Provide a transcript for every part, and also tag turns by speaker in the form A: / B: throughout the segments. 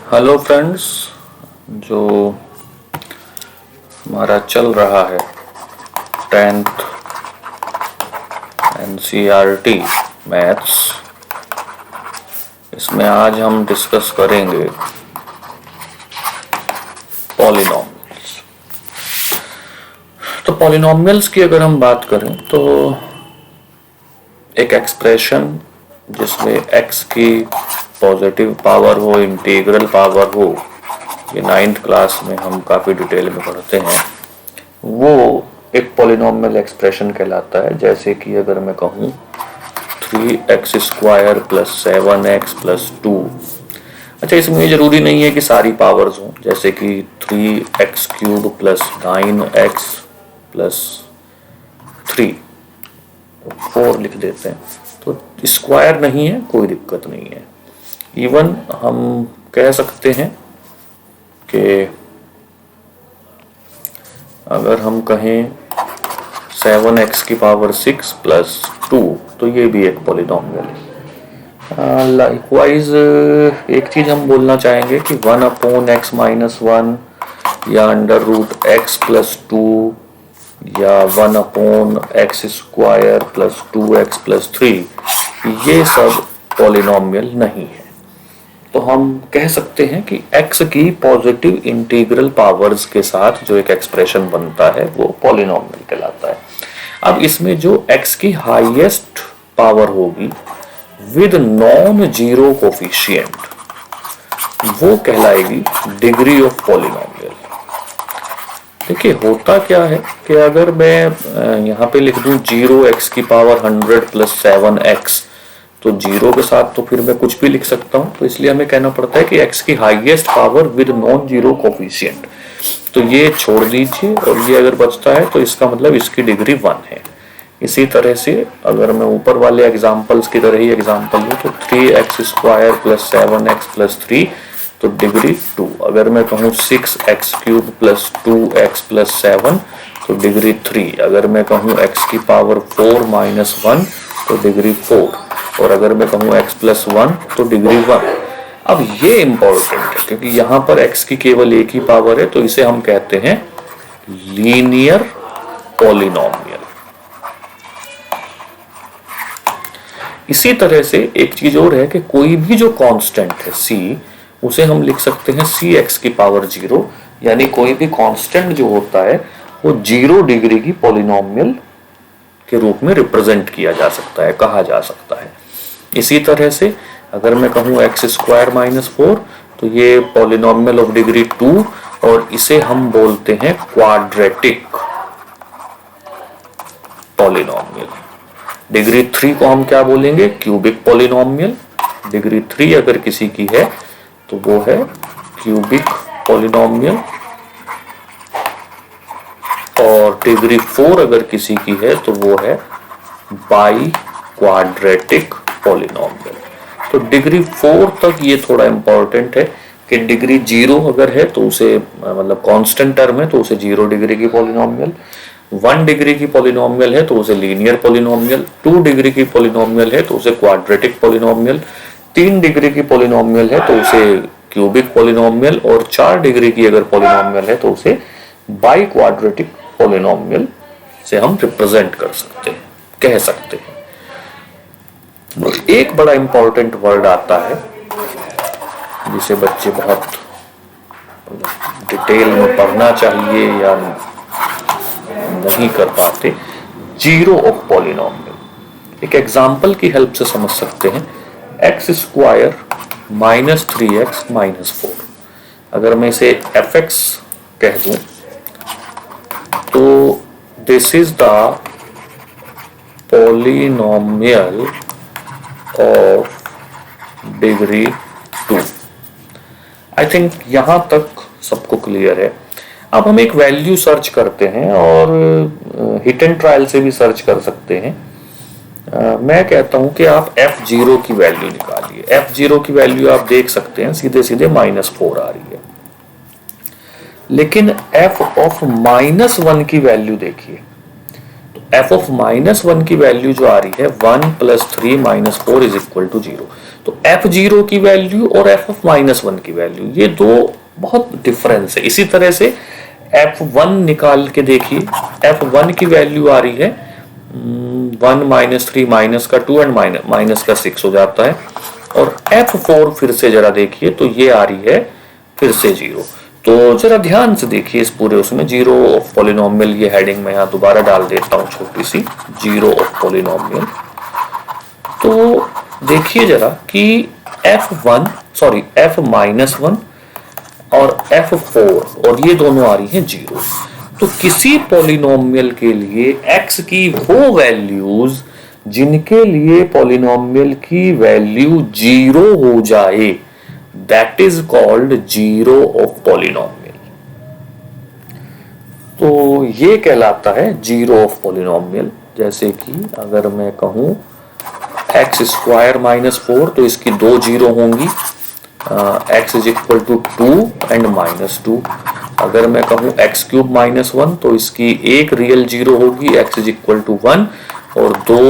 A: Hello friends, जो हमारा चल रहा है 10th NCERT मैथ्स, इसमें आज हम डिस्कस करेंगे पॉलिनॉमियल्स। तो पॉलिनॉमियल्स की अगर हम बात करें तो एक एक्सप्रेशन जिसमें x की पॉजिटिव पावर हो, इंटीग्रल पावर हो, ये 9th क्लास में हम काफ़ी डिटेल में पढ़ते हैं, वो एक पॉलिनॉमियल एक्सप्रेशन कहलाता है। जैसे कि अगर मैं कहूँ 3x² + 7x + 2। अच्छा, इसमें ये ज़रूरी नहीं है कि सारी पावर्स हों, जैसे कि 3x³ + 9x + 3, 4 लिख देते हैं। तो स्क्वायर नहीं है, कोई दिक्कत नहीं है। इवन हम कह सकते हैं कि अगर हम कहें 7x⁶ + 2, तो ये भी एक पॉलिनॉमियल है। लाइकवाइज एक चीज हम बोलना चाहेंगे कि 1/x - 1 या √x + 2 या 1/x² + 2x + 3, ये सब पॉलिनॉमियल नहीं है। तो हम कह सकते हैं कि x की पॉजिटिव इंटीग्रल पावर्स के साथ जो एक एक्सप्रेशन बनता है वो पॉलिनॉमियल कहलाता है। अब इसमें जो x की हाईएस्ट पावर होगी विद नॉन जीरो कोफिशिएंट, वो कहलाएगी डिग्री ऑफ पॉलिनॉमियल। देखिए, होता क्या है कि अगर मैं यहाँ पे लिख दूं 0x⁴ + 7x, तो 0 के साथ तो फिर मैं कुछ भी लिख सकता हूँ। तो इसलिए हमें कहना पड़ता है कि x की highest power with non zero coefficient. तो ये छोड़ दीजिए और ये अगर बचता है तो इसका मतलब इसकी डिग्री 1 है। इसी तरह से अगर मैं ऊपर वाले एग्जाम्पल्स की तरह ही एग्जाम्पल लूँ तो 3x² + 7x + 3, तो डिग्री 2। अगर मैं कहूँ 6x³ + 2x + 7, तो डिग्री 3। अगर मैं कहूँ x⁴ - 1, तो डिग्री 4। और अगर मैं कहूँ x + 1, तो डिग्री 1। अब ये इंपॉर्टेंट है क्योंकि यहाँ पर x की केवल एक ही पावर है, तो इसे हम कहते हैं लीनियर पॉलिनॉमियल। इसी तरह से एक चीज और है कि कोई भी जो कांस्टेंट है c, उसे हम लिख सकते हैं cx⁴, यानी कोई भी कांस्टेंट जो होता है वो 0 डिग्री की पॉलिनॉमियल के रूप में रिप्रेजेंट किया जा सकता है, कहा जा सकता है। इसी तरह से अगर मैं कहूँ x² - 4, तो ये पॉलिनॉमियल ऑफ डिग्री 2, और इसे हम बोलते हैं क्वाड्रेटिक पॉलिनॉमियल। डिग्री 3 को हम क्या बोलेंगे? Cubic polynomial. डिग्री 3 अगर किसी की है तो वो है क्यूबिक पॉलिनॉमियल, और डिग्री 4 अगर किसी की है तो वो है बाई क्वाड्रेटिक पॉलिनॉमियल। तो डिग्री 4 तक ये थोड़ा इंपॉर्टेंट है कि डिग्री 0 अगर है तो उसे, मतलब कांस्टेंट टर्म है, तो उसे 0 डिग्री की पॉलिनॉमियल। 1 डिग्री की पॉलिनॉमियल है तो उसे लीनियर पॉलिनॉमियल। 2 डिग्री की पॉलिनॉमियल है तो उसे क्वाड्रेटिक पॉलिनॉमियल। 3 डिग्री की पॉलिनॉमियल है तो उसे क्यूबिक पॉलिनॉमियल, और 4 डिग्री की अगर पॉलिनॉमियल है तो उसे बाई क्वाड्रेटिक पॉलिनॉमियल से हम रिप्रेजेंट कर सकते हैं, कह सकते हैं। एक बड़ा इंपॉर्टेंट वर्ड आता है जिसे बच्चे बहुत डिटेल में पढ़ना चाहिए या नहीं कर पाते, जीरो ऑफ पॉलिनॉमियल। एक एग्जांपल की हेल्प से समझ सकते हैं। x² - 3x - 4, अगर मैं इसे fx कह दूं तो this is the polynomial of degree 2। I think यहां तक सबको क्लियर है। अब हम एक वैल्यू सर्च करते हैं, और हिट एंड ट्रायल से भी सर्च कर सकते हैं। मैं कहता हूं कि आप f0 की वैल्यू निकालिए। f0 की वैल्यू आप देख सकते हैं सीधे सीधे -4 आ रही है, लेकिन f of -1 की वैल्यू देखिए। तो एफ ऑफ -1 की वैल्यू जो आ रही है 1 + 3 - 4 = 0। तो f0 की वैल्यू और f ऑफ -1 की वैल्यू, ये दो बहुत डिफरेंस है। इसी तरह से f1 निकाल के देखिए, f1 की वैल्यू आ रही है 1 - 3 माइनस का 2 एंड माइनस का 6 हो जाता है। और f4 फिर से जरा देखिए, तो ये आ रही है फिर से 0। तो जरा ध्यान से देखिए इस पूरे उसमें, जीरो ऑफ पॉलिनोमियल, ये हेडिंग मैं यहाँ दोबारा डाल देता हूँ छोटी सी, जीरो ऑफ पॉलिनोमियल। तो देखिए जरा कि f1 सॉरी f-1 और f4 और ये दोनों आ रही हैं 0। तो किसी पॉलिनोमियल के लिए x की वो वैल्यूज जिनके लिए पॉलिनोमियल की वैल्यू 0 हो जाए, that is called zero of polynomial. तो ये कहलाता है जीरो ऑफ पॉलिनोमियल। जैसे कि अगर मैं कहूं x² - 4, तो इसकी दो जीरो होंगी, x = 2 एंड -2। अगर मैं कहूं x³ - 1, तो इसकी एक रियल जीरो होगी, x = 1, और दो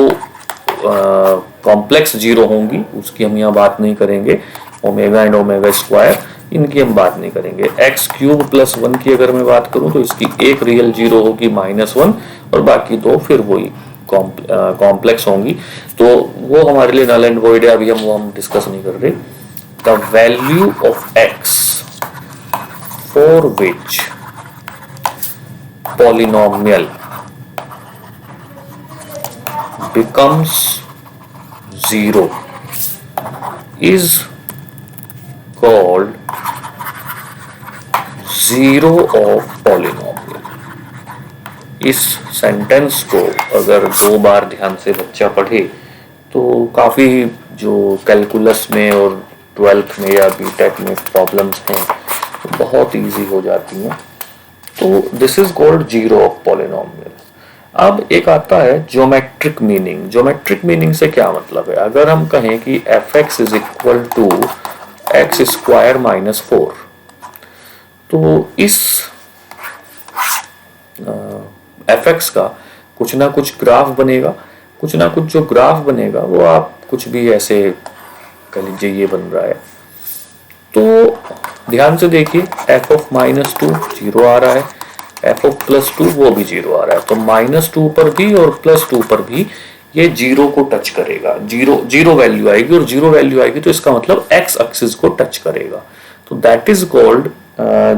A: कॉम्प्लेक्स जीरो होंगी, उसकी हम यहाँ बात नहीं करेंगे, ओमेगा एंड ओमेगा स्क्वायर, इनकी हम बात नहीं करेंगे। x³ + 1 की अगर मैं बात करूं, तो इसकी एक रियल जीरो होगी -1, और बाकी दो फिर वही कॉम्प्लेक्स होंगी। तो वो हमारे लिए नल एंड वॉइड है, अभी हम डिस्कस नहीं कर रहे। The value of x for which polynomial becomes 0 is called zero of polynomial. इस सेंटेंस को अगर दो बार ध्यान से बच्चा पढ़े तो काफ़ी जो कैलकुलस में और 12th में या बीटेक में प्रॉब्लम्स हैं तो बहुत इजी हो जाती हैं। तो this is called zero of polynomial. अब एक आता है ज्योमेट्रिक मीनिंग। ज्योमेट्रिक मीनिंग से क्या मतलब है? अगर हम कहें कि f(x) = x² - 4, तो इस f(x) का कुछ ना कुछ ग्राफ बनेगा। कुछ ना कुछ जो ग्राफ बनेगा वो आप कुछ भी ऐसे कह लीजिए ये बन रहा है। तो ध्यान से देखिए, f ऑफ -2 0 आ रहा है, f ऑफ +2 वो भी 0 आ रहा है। तो -2 पर भी और +2 पर भी ये 0 को टच करेगा। जीरो वैल्यू आएगी, और जीरो वैल्यू आएगी तो इसका मतलब x एक्सिस को टच करेगा। तो that is called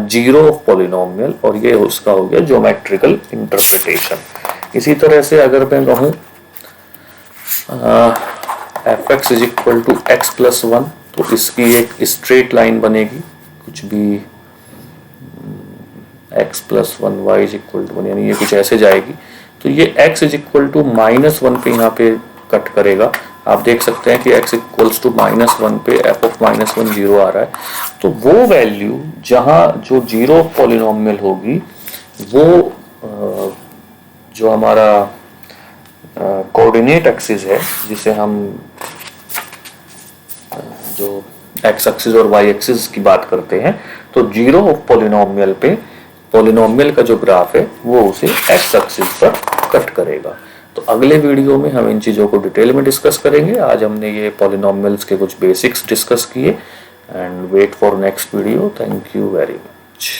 A: zero of polynomial, और ये उसका हो गया ज्योमेट्रिकल इंटरप्रिटेशन। इसी तरह से अगर मैं कहूँ f(x) = x + 1, तो इसकी एक स्ट्रेट लाइन बनेगी, कुछ भी x + 1 y = 1, यानी ये कुछ ऐसे जाएगी। तो ये x = -1 पे यहाँ पे कट करेगा। आप देख सकते हैं कि x = -1 पे f ऑफ -1 0 आ रहा है। तो वो वैल्यू जहाँ जो जीरो पॉलिनोमियल होगी, वो जो हमारा कोऑर्डिनेट एक्सिस है, जिसे हम जो x एक्सिस और y एक्सिस की बात करते हैं, तो जीरो ऑफ पॉलिनोमियल पे पॉलिनोमियल का जो ग्राफ है वो उसे x एक्सिस पर कट करेगा। तो अगले वीडियो में हम इन चीज़ों को डिटेल में डिस्कस करेंगे। आज हमने ये पॉलिनोमियल्स के कुछ बेसिक्स डिस्कस किए, and wait for next video. Thank you very much.